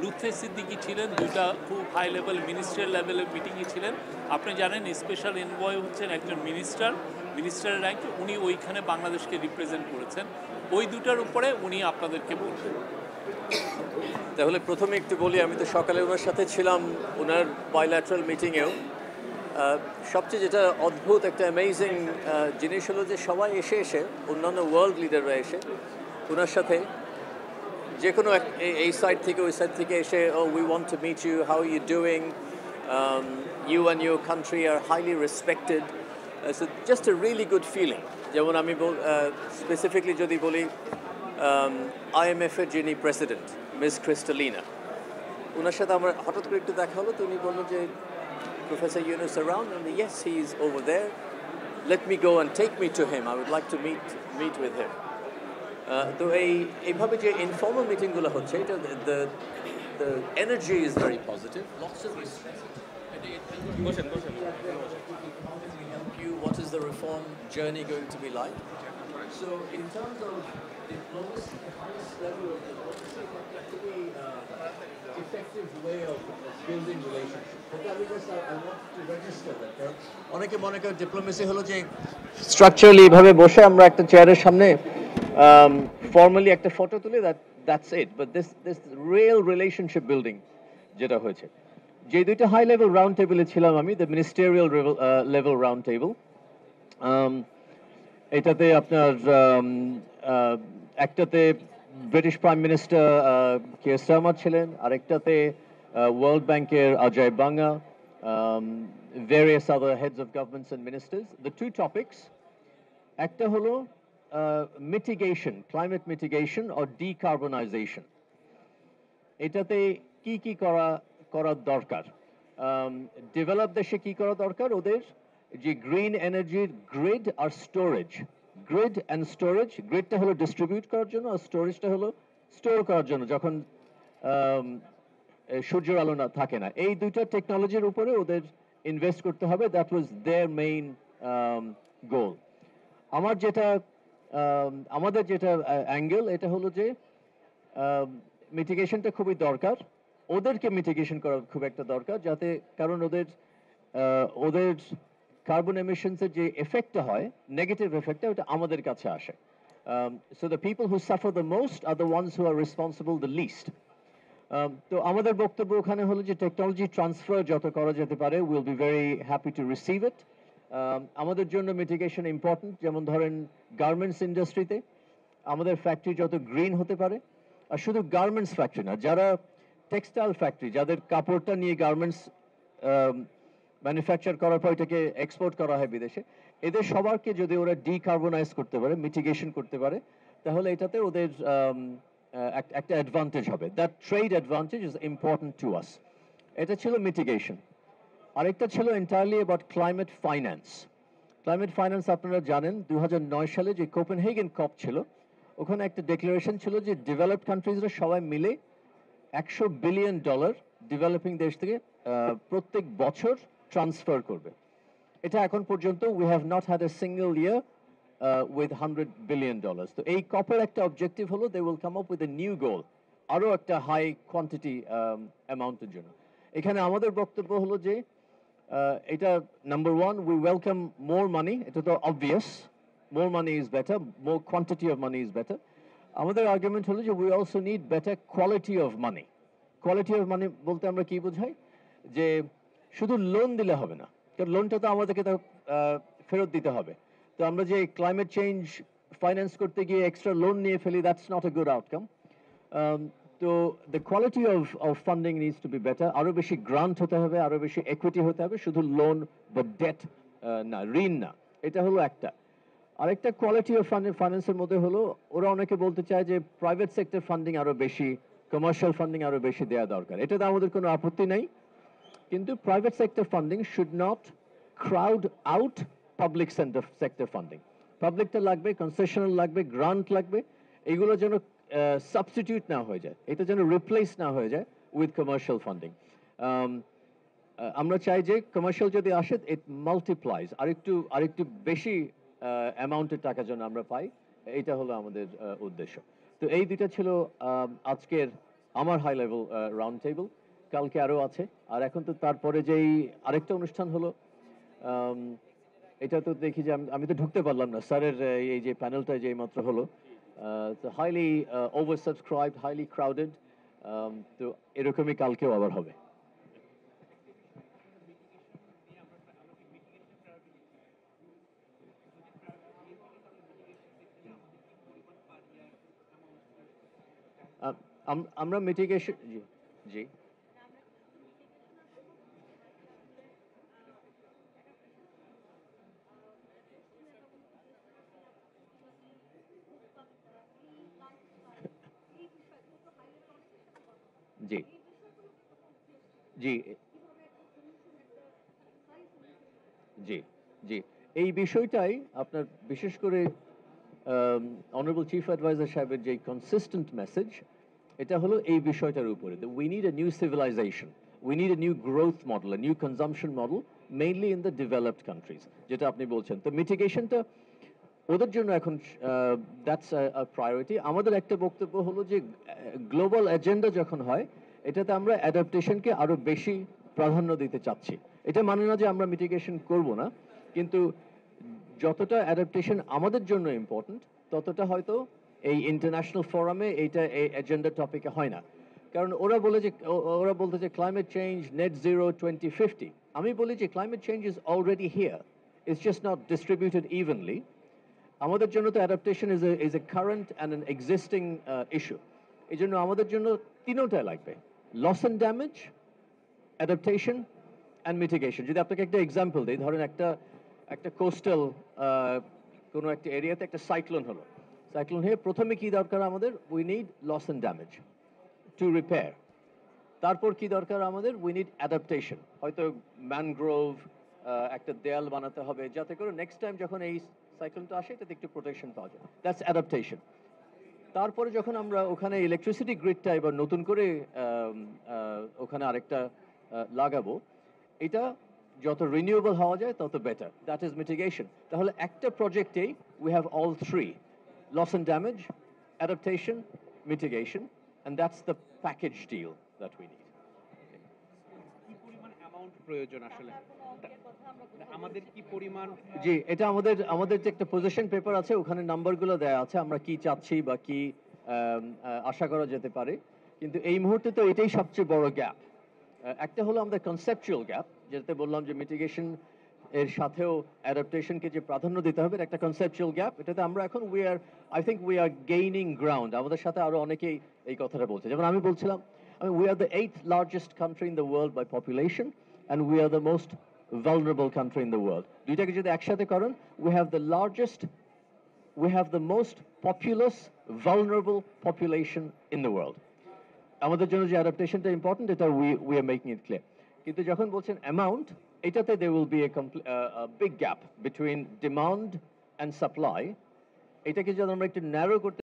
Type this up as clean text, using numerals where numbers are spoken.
লুৎফে সিদ্দিকী ছিলেন, দুইটা খুব হাই লেভেল মিনিস্ট্রিয়াল লেভেলের মিটিংয়ে ছিলেন। আপনি জানেন স্পেশাল এনভয় হচ্ছেন একজন মিনিস্টার র্যাঙ্কে, উনি ওইখানে বাংলাদেশকে রিপ্রেজেন্ট করেছেন। ওই দুটার উপরে উনি আপনাদেরকে বলবেন। তাহলে প্রথমে একটু বলি, আমি তো সকালে ওনার সাথে ছিলাম ওনার বাইল্যাটারাল মিটিংয়েও। সবচেয়ে যেটা অদ্ভুত একটা অ্যামেজিং জিনিস হলো যে সবাই এসে অন্যান্য ওয়ার্ল্ড লিডাররা এসে ওনার সাথে যে কোনো এই সাইড থেকে ওই সাইড থেকে এসে, oh we want to meet you, how you doing, you and your country are highly respected, so just a really good feeling. যেমন আমি স্পেসিফিকলি যদি বলি, IMF-এর যিনি প্রেসিডেন্ট মিস ক্রিস্টালিনা, ওনার সাথে আমার হঠাৎ করে একটু দেখা হলো, তো উনি বললো যে Professor Yunus around, and yes, he is over there. Let me go and take me to him. I would like to meet with him. তো এইভাবে যে ইনফর্মাল মিটিংগুলো হচ্ছে, এটা the energy is very positive. Lots of respect. Help you. What is the reform journey going to be like? So, in terms of diplomacy, the highest level of diplomacy, that to be effective way of building relationships. But I want to register that. অনেকে মনে করে diplomacy হলো যে structurally এভাবে বসে আমরা একটা চেয়ারের সামনে ফর্মালি একটা ফটো তুলে that's it. But this real relationship building যেটা হয়েছে, যে দুইটা হাই লেভেল রাউন্ড টেবিলে ছিলাম আমি, the ministerial level round table, এটাতে আপনার একটাতে British prime minister Keir Starmer ছিলেন, আরেকটাতে ওয়ার্ল্ড ব্যাংকের অজয় বাঙ্গা, various other heads of governments and ministers. The two topics, একটা হলো mitigation, climate mitigation or decarbonization. এটাতে কি কি করা দরকার, ডেভেলপ দেশে কি করা দরকার, ওদের যে গ্রিন এনার্জির গ্রিড আর স্টোরেজ, গ্রিড অ্যান্ড স্টোরেজ, গ্রিডটা হলো ডিস্ট্রিবিউট করার জন্য আর স্টোরেজটা হলো স্টোর করার জন্য যখন সূর্যের আলো না থাকে না, এই দুইটা টেকনোলজির উপরে ওদের ইনভেস্ট করতে হবে। দ্যাট ওয়াজ দেয়ার মেইন গোল। আমাদের যেটা অ্যাঙ্গেল, এটা হলো যে মিটিগেশনটা খুবই দরকার, ওদেরকে মিটিগেশন করা খুব একটা দরকার, যাতে কারণ ওদের কার্বন এমিশনসের যে এফেক্টটা হয়, নেগেটিভ এফেক্টটা, ওটা আমাদের কাছে আসে। So the people who suffer the most are the ones who are responsible the least. তো আমাদের বক্তব্য ওখানে হলো যে টেকনোলজি ট্রান্সফার যত করা যেতে পারে, will be very happy to receive it. আমাদের জন্য মিটিগেশন ইম্পর্টেন্ট, যেমন ধরেন গার্মেন্টস ইন্ডাস্ট্রিতে আমাদের ফ্যাক্টরি যত গ্রিন হতে পারে, আর শুধু গার্মেন্টস ফ্যাক্টরি না, যারা টেক্সটাইল ফ্যাক্টরি, যাদের কাপড়টা নিয়ে গার্মেন্টস ম্যানুফ্যাকচার করার পর এটাকে এক্সপোর্ট করা হয় বিদেশে, এদের সবারকে যদি ওরা ডিকার্বনাইজ করতে পারে, মিটিগেশন করতে পারে, তাহলে এটাতে ওদের একটা অ্যাডভান্টেজ হবে। That trade advantage is important to us. এটা ছিল মিটিগেশন। আরেকটা ছিল entirely about climate finance. Climate finance আপনারা জানেন 2009 সালে যে কোপেনহেগেন কপ ছিল, ওখানে একটা ডিক্লারেশন ছিল যে ডেভেলপড কান্ট্রিজরা সবাই মিলে $100 বিলিয়ন ডেভেলপিং দেশ থেকে প্রত্যেক বছর ট্রান্সফার করবে। এটা এখন পর্যন্ত we have not had a single year with $100 billion. তো এই কপের একটা অবজেক্টিভ হলো they will come up with a new goal, আরও একটা হাই কোয়ান্টিটি অ্যামাউন্টের জন্য। এখানে আমাদের বক্তব্য হলো যে এটা নাম্বার ওয়ান, উই ওয়েলকাম মোর মানি, এটা তো obvious, more money is better, more quantity of money is better. আমাদের আর্গুমেন্ট হলো যে we also need better quality of money. Quality of money বলতে আমরা কি বোঝাই, যে শুধু লোন দিলে হবে না, কারণ লোনটা তো আমাদেরকে তো ফেরত দিতে হবে। তো আমরা যে ক্লাইমেট চেঞ্জ ফাইন্যান্স করতে গিয়ে এক্সট্রা লোন নিয়ে ফেলি, that's not a good outcome. তো the quality of funding needs to be better, আরও বেশি গ্রান্ট হতে হবে, আরও বেশি একুইটি হতে হবে, শুধু লোন বা ডেট না, ঋণ না। এটা হলো একটা। আরেকটা কোয়ালিটি অফ ফাইন্যান্সের মধ্যে হলো, ওরা অনেকে বলতে চায় যে প্রাইভেট সেক্টর ফান্ডিং আরও বেশি, কমার্শিয়াল ফান্ডিং আরও বেশি দেওয়া দরকার। এটাতে আমাদের কোনো আপত্তি নেই, কিন্তু private sector funding should not crowd out public sector funding. পাবলিকটা লাগবে, কনসেশনাল লাগবে, গ্রান্ট লাগবে, এগুলো যেন সাবস্টিটিউট না হয়ে যায়, এটা যেন রিপ্লেস না হয়ে যায় উইথ কমার্শিয়াল ফান্ডিং। আমরা চাই যে কমার্শিয়াল যদি আসে, ইট মাল্টিপ্লাইজ, আরেকটু বেশি অ্যামাউন্টের টাকা যেন আমরা পাই, এইটা হলো আমাদের উদ্দেশ্য। তো এই দুইটা ছিল আজকের আমার হাই লেভেল রাউন্ড টেবিল, কালকে আরও আছে। আর এখন তো তারপরে যেই আরেকটা অনুষ্ঠান হলো, আম, এটা তো দেখি যে আমি তো ঢুকতে পারলাম না স্যারের এই যে প্যানেলটা যে মাত্র হলো, highly over subscribed, highly crowded. তো এরকমই কালকেও আবার হবে। আমরা মিটিগেশন, জি জি জি জি জি জি এই বিষয়টাই আপনার বিশেষ করে অনারেবল চিফ অ্যাডভাইজার সাহেবের যে কনসিস্টেন্ট মেসেজ, এটা হলো এই বিষয়টার উপরে, we need a new civilization, we need a new growth model, a new consumption model, mainly in the developed countries, যেটা আপনি বলছেন। তো মিটিগেশনটা ওদের জন্য এখন দ্যাটস প্রায়োরিটি। আমাদের একটা বক্তব্য হলো যে গ্লোবাল এজেন্ডা যখন হয়, এটাতে আমরা অ্যাডাপ্টেশনকে আরো বেশি প্রাধান্য দিতে চাচ্ছি। এটা মানে না যে আমরা মিটিগেশন করব না, কিন্তু যতটা অ্যাডাপ্টেশন আমাদের জন্য ইম্পর্ট্যান্ট, ততটা হয়তো এই ইন্টারন্যাশনাল ফোরামে এইটা এই এজেন্ডা টপিকে হয় না। কারণ ওরা বলতে যে ক্লাইমেট চেঞ্জ, নেট জিরো 2050। আমি বলি যে climate change is already here, it's just not distributed evenly. আমাদের জন্য তো adaptation is a current and an existing issue. এই জন্য আমাদের জন্য তিনোটাই লাগবে: loss and damage, adaptation and mitigation. যদি আপনাকে একটা এক্সাম্পল দিই, ধরেন একটা একটা কোস্টাল কোনো একটা এরিয়াতে একটা সাইক্লোন হলো। সাইক্লোন হয়ে প্রথমে কি দরকার আমাদের? We need loss and damage to repair. তারপর কি দরকার আমাদের? উই নিড অ্যাডাপ্টেশন, হয়তো ম্যানগ্রোভ, একটা দেয়াল বানাতে হবে যাতে করে নেক্সট টাইম যখন এই সাইক্লোনটা আসে এটাতে একটু প্রোটেকশন পাওয়া যায়, দ্যাটস অ্যাডাপ্টেশন। তারপরে যখন আমরা ওখানে ইলেকট্রিসিটি গ্রিডটা এবার নতুন করে ওখানে আরেকটা লাগাবো, এটা যত রিনিউয়েবল হওয়া যায় তত বেটার, দ্যাট ইজ মিটিগেশন। তাহলে একটা প্রজেক্টেই we have all three: loss and damage, adaptation, mitigation, and that's the package deal that we need. কি পরিমাণ অ্যামাউন্ট প্রয়োজন আসলে? আমাদের কি পরিমাণ? জি, এটা আমাদের যে একটা পজিশন পেপার আছে, ওখানে নাম্বারগুলো দেয়া আছে, আমরা কি চাচ্ছি বা কি আশা করা যেতে পারে। কিন্তু এই মুহূর্তে তো এটাই সবচেয়ে বড় গ্যাপ। একটা হলো আমাদের কনসেপচুয়াল গ্যাপ, যেটাতে বললাম যে মিটিগেশন এর সাথেও অ্যাডাপ্টেশনকে যে প্রাধান্য দিতে হবে, একটা কনসেপচুয়াল গ্যাপ। এটাতে আমরা এখন উই আর গেইনিং গ্রাউন্ড। আমাদের সাথে আরো অনেকেই এই কথাটা বলছে। যেমন আমি বলছিলাম, we are the 8th largest country in the world by population, and we are the most vulnerable country in the world. দুইটাকে যদি একসাথে করেন, we have the most populous, vulnerable population in the world. আমাদের জন্য যে অ্যাডাপ্টেশনটা important, এটা we are making it clear. কিন্তু যখন বলছেন অ্যামাউন্ট, এটাতে there will be a big gap between demand and supply। এটাকে যদি আমরা একটু ন্যারো করতে